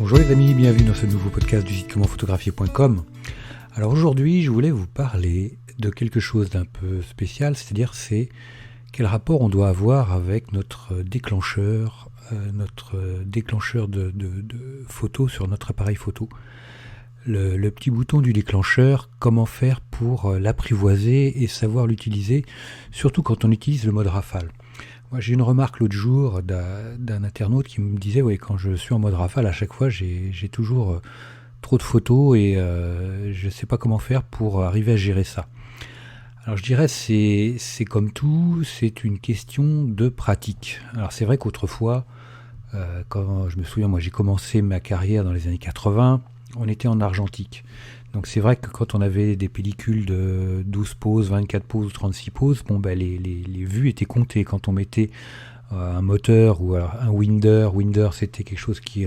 Bonjour les amis, bienvenue dans ce nouveau podcast du site commentphotographier.com. Alors aujourd'hui, je voulais vous parler de quelque chose d'un peu spécial, c'est quel rapport on doit avoir avec notre déclencheur de photo sur notre appareil photo. Le petit bouton du déclencheur, comment faire pour l'apprivoiser et savoir l'utiliser, surtout quand on utilise le mode rafale. Moi, j'ai eu une remarque l'autre jour d'un internaute qui me disait quand je suis en mode rafale, à chaque fois j'ai toujours trop de photos et je ne sais pas comment faire pour arriver à gérer ça. Alors je dirais c'est comme tout, c'est une question de pratique. Alors c'est vrai qu'autrefois, quand je me souviens, moi j'ai commencé ma carrière dans les années 80, on était en argentique. Donc c'est vrai que quand on avait des pellicules de 12 poses, 24 poses ou 36 poses, les vues étaient comptées. Quand on mettait un moteur ou alors un winder c'était quelque chose qui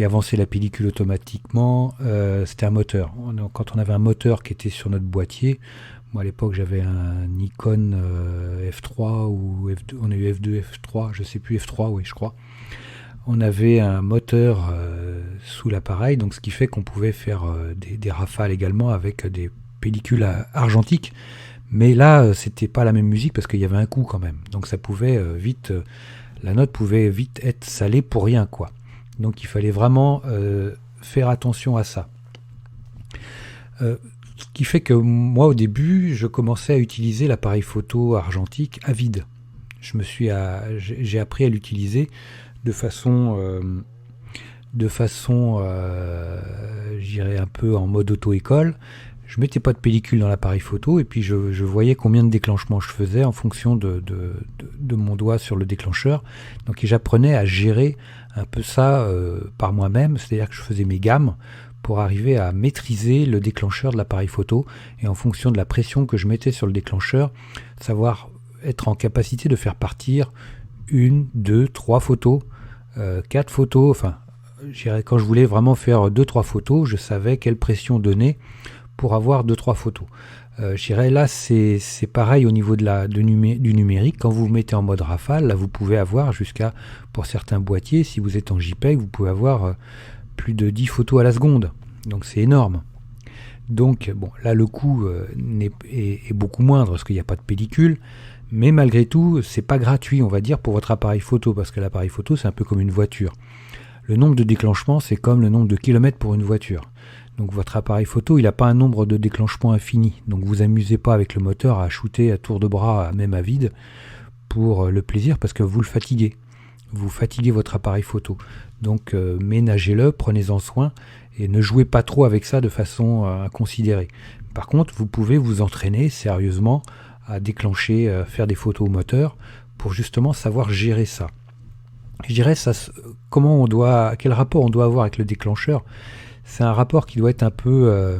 avançait la pellicule automatiquement, c'était un moteur. Quand on avait un moteur qui était sur notre boîtier, moi à l'époque j'avais un Nikon F3 ou F2, on a eu F2, F3, je sais plus, F3, oui je crois. On avait un moteur sous l'appareil, donc ce qui fait qu'on pouvait faire des rafales également avec des pellicules argentiques. Mais là, c'était pas la même musique parce qu'il y avait un coup quand même. Donc ça pouvait la note pouvait vite être salée pour rien, quoi. Donc il fallait vraiment faire attention à ça. Ce qui fait que moi au début, je commençais à utiliser l'appareil photo argentique à vide. J'ai appris à l'utiliser de façon je dirais un peu en mode auto-école. Je mettais pas de pellicule dans l'appareil photo et puis je voyais combien de déclenchements je faisais en fonction de mon doigt sur le déclencheur. Donc j'apprenais à gérer un peu ça par moi-même, c'est-à-dire que je faisais mes gammes pour arriver à maîtriser le déclencheur de l'appareil photo et en fonction de la pression que je mettais sur le déclencheur, savoir être en capacité de faire partir 1, 2, 3 photos, 4 photos, enfin, quand je voulais vraiment faire 2-3 photos, je savais quelle pression donner pour avoir 2-3 photos. Là, c'est pareil au niveau du numérique. Quand vous vous mettez en mode rafale, là, vous pouvez avoir jusqu'à, pour certains boîtiers, si vous êtes en JPEG, vous pouvez avoir plus de 10 photos à la seconde. Donc, c'est énorme. Donc, là, le coût est beaucoup moindre parce qu'il n'y a pas de pellicule. Mais malgré tout, c'est pas gratuit, on va dire, pour votre appareil photo, parce que l'appareil photo, c'est un peu comme une voiture. Le nombre de déclenchements, c'est comme le nombre de kilomètres pour une voiture. Donc votre appareil photo, il n'a pas un nombre de déclenchements infini. Donc vous amusez pas avec le moteur à shooter à tour de bras, même à vide, pour le plaisir, parce que vous le fatiguez. Vous fatiguez votre appareil photo. Donc ménagez-le, prenez-en soin, et ne jouez pas trop avec ça de façon inconsidérée. Par contre, vous pouvez vous entraîner sérieusement à déclencher, faire des photos au moteur pour justement savoir gérer ça. Je dirais ça, quel rapport on doit avoir avec le déclencheur. C'est un rapport qui doit être un peu,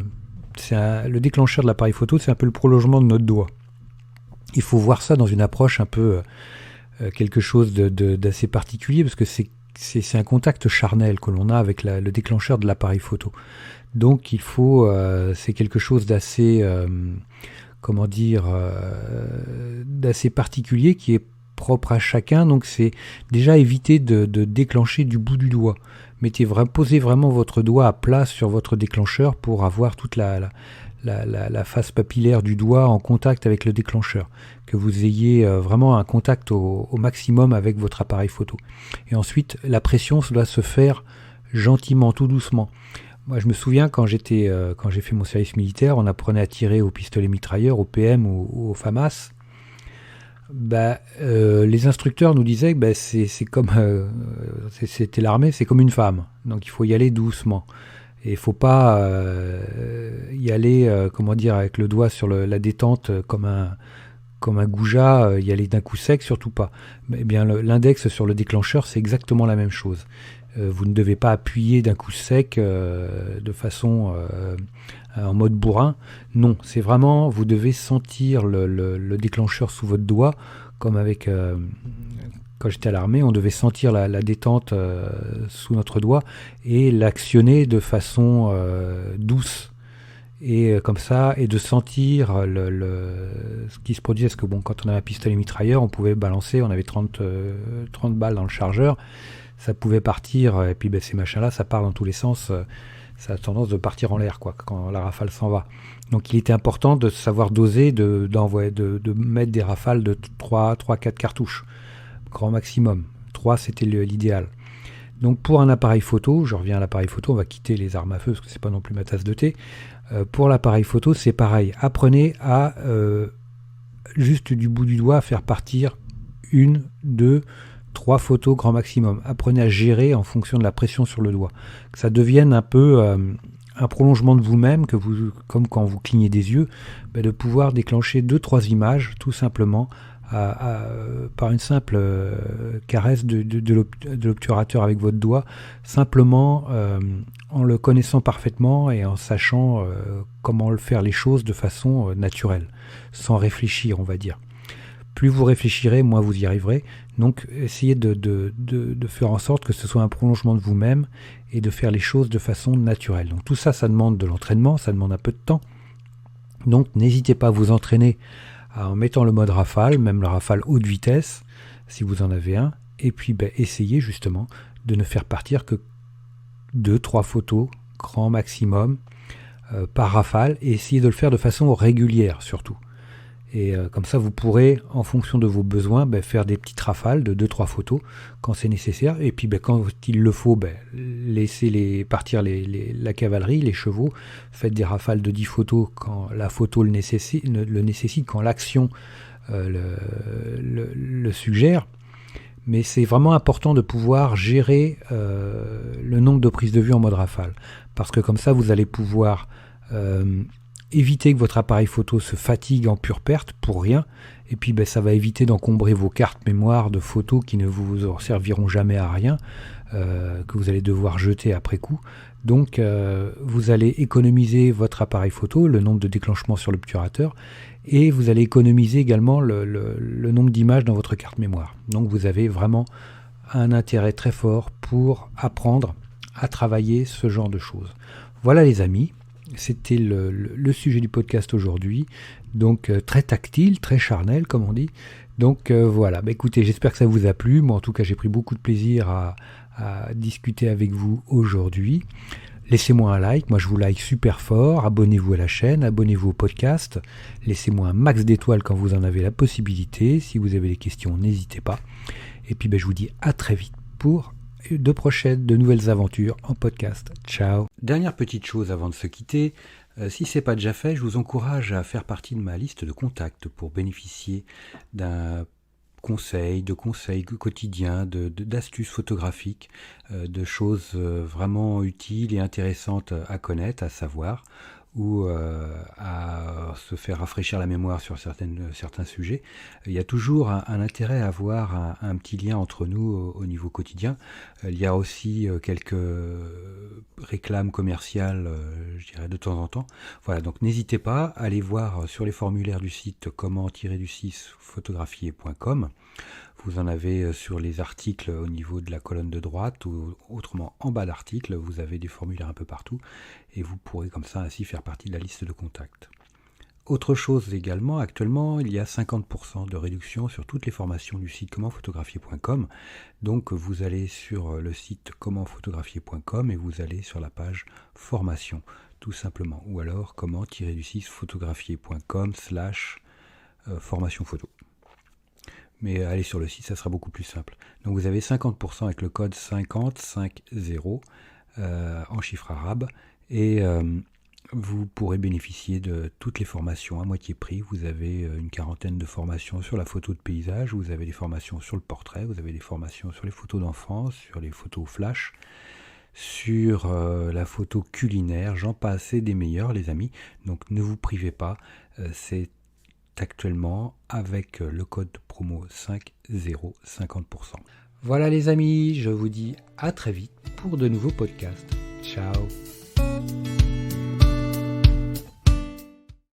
le déclencheur de l'appareil photo, c'est un peu le prolongement de notre doigt. Il faut voir ça dans une approche un peu quelque chose d'assez particulier parce que c'est un contact charnel que l'on a avec le déclencheur de l'appareil photo. Donc c'est quelque chose d'assez d'assez particulier qui est propre à chacun. Donc c'est déjà éviter de déclencher du bout du doigt. Posez vraiment votre doigt à plat sur votre déclencheur pour avoir toute la face papillaire du doigt en contact avec le déclencheur. Que vous ayez vraiment un contact au maximum avec votre appareil photo. Et ensuite, la pression doit se faire gentiment, tout doucement. Moi, je me souviens quand j'ai fait mon service militaire, on apprenait à tirer au pistolet mitrailleur, au PM ou au FAMAS. Les instructeurs nous disaient que c'est comme c'était l'armée, c'est comme une femme. Donc il faut y aller doucement. Et il ne faut pas y aller avec le doigt sur la détente comme un goujat, y aller d'un coup sec, surtout pas. Mais bien l'index sur le déclencheur, c'est exactement la même chose. Vous ne devez pas appuyer d'un coup sec de façon en mode bourrin. Non, c'est vraiment, vous devez sentir le déclencheur sous votre doigt, comme avec quand j'étais à l'armée, on devait sentir la détente sous notre doigt et l'actionner de façon douce. Et comme ça, et de sentir ce qui se produit. Parce que quand on avait un pistolet mitrailleur, on pouvait balancer, on avait 30 balles dans le chargeur. ça pouvait partir, et puis ces machins-là, ça part dans tous les sens, ça a tendance de partir en l'air quand la rafale s'en va. Donc il était important de savoir doser, de mettre des rafales de 3-4 cartouches, grand maximum. 3 c'était l'idéal. Donc pour un appareil photo, je reviens à l'appareil photo, on va quitter les armes à feu parce que c'est pas non plus ma tasse de thé. Pour l'appareil photo, c'est pareil. Apprenez à juste du bout du doigt faire partir 1, 2, 3 photos grand maximum. Apprenez à gérer en fonction de la pression sur le doigt. Que ça devienne un peu un prolongement de vous-même, comme quand vous clignez des yeux, de pouvoir déclencher 2-3 images tout simplement par une simple caresse de l'obturateur avec votre doigt, simplement en le connaissant parfaitement et en sachant comment faire les choses de façon naturelle, sans réfléchir, on va dire. Plus vous réfléchirez, moins vous y arriverez. Donc essayez de faire en sorte que ce soit un prolongement de vous-même et de faire les choses de façon naturelle. Donc tout ça, ça demande de l'entraînement, ça demande un peu de temps. Donc n'hésitez pas à vous entraîner en mettant le mode rafale, même le rafale haute vitesse, si vous en avez un, et puis essayez justement de ne faire partir que 2-3 photos, grand maximum, par rafale, et essayez de le faire de façon régulière surtout. Et comme ça, vous pourrez, en fonction de vos besoins, faire des petites rafales de 2-3 photos quand c'est nécessaire. Et puis quand il le faut, laissez partir la cavalerie, les chevaux. Faites des rafales de 10 photos quand la photo le nécessite, quand l'action le suggère. Mais c'est vraiment important de pouvoir gérer le nombre de prises de vue en mode rafale. Parce que comme ça, vous allez pouvoir éviter que votre appareil photo se fatigue en pure perte pour rien, et puis ça va éviter d'encombrer vos cartes mémoire de photos qui ne vous serviront jamais à rien, que vous allez devoir jeter après coup. Donc vous allez économiser votre appareil photo, le nombre de déclenchements sur l'obturateur, et vous allez économiser également le nombre d'images dans votre carte mémoire. Donc vous avez vraiment un intérêt très fort pour apprendre à travailler ce genre de choses. Voilà les amis. C'était le sujet du podcast aujourd'hui, donc très tactile, très charnel comme on dit. Donc voilà, écoutez, j'espère que ça vous a plu. Moi en tout cas j'ai pris beaucoup de plaisir à discuter avec vous aujourd'hui. Laissez-moi un like, moi je vous like super fort, abonnez-vous à la chaîne, abonnez-vous au podcast, laissez-moi un max d'étoiles quand vous en avez la possibilité. Si vous avez des questions, n'hésitez pas. Et puis je vous dis à très vite pour de nouvelles aventures en podcast. Ciao. Dernière petite chose avant de se quitter, si ce n'est pas déjà fait, je vous encourage à faire partie de ma liste de contacts pour bénéficier de conseils quotidiens, d'astuces photographiques, de choses vraiment utiles et intéressantes à connaître, à savoir, ou à se faire rafraîchir la mémoire sur certains sujets. Il y a toujours un intérêt à avoir un petit lien entre nous au niveau quotidien. Il y a aussi quelques réclames commerciales, je dirais, de temps en temps. Voilà, donc n'hésitez pas à aller voir sur les formulaires du site comment-photographier.com. Vous en avez sur les articles au niveau de la colonne de droite ou autrement en bas d'article, vous avez des formulaires un peu partout et vous pourrez comme ça ainsi faire partie de la liste de contacts. Autre chose également, actuellement il y a 50% de réduction sur toutes les formations du site commentphotographier.com. Donc vous allez sur le site commentphotographier.com et vous allez sur la page formation tout simplement, ou alors comment-photographier.com/formation photo. Mais allez sur le site, ça sera beaucoup plus simple. Donc vous avez 50% avec le code 5050 en chiffre arabe et vous pourrez bénéficier de toutes les formations à moitié prix. Vous avez une quarantaine de formations sur la photo de paysage, vous avez des formations sur le portrait, vous avez des formations sur les photos d'enfance, sur les photos flash, sur la photo culinaire, j'en passe des meilleurs les amis. Donc ne vous privez pas, c'est actuellement avec le code promo 50 50%. Voilà les amis, je vous dis à très vite pour de nouveaux podcasts. Ciao.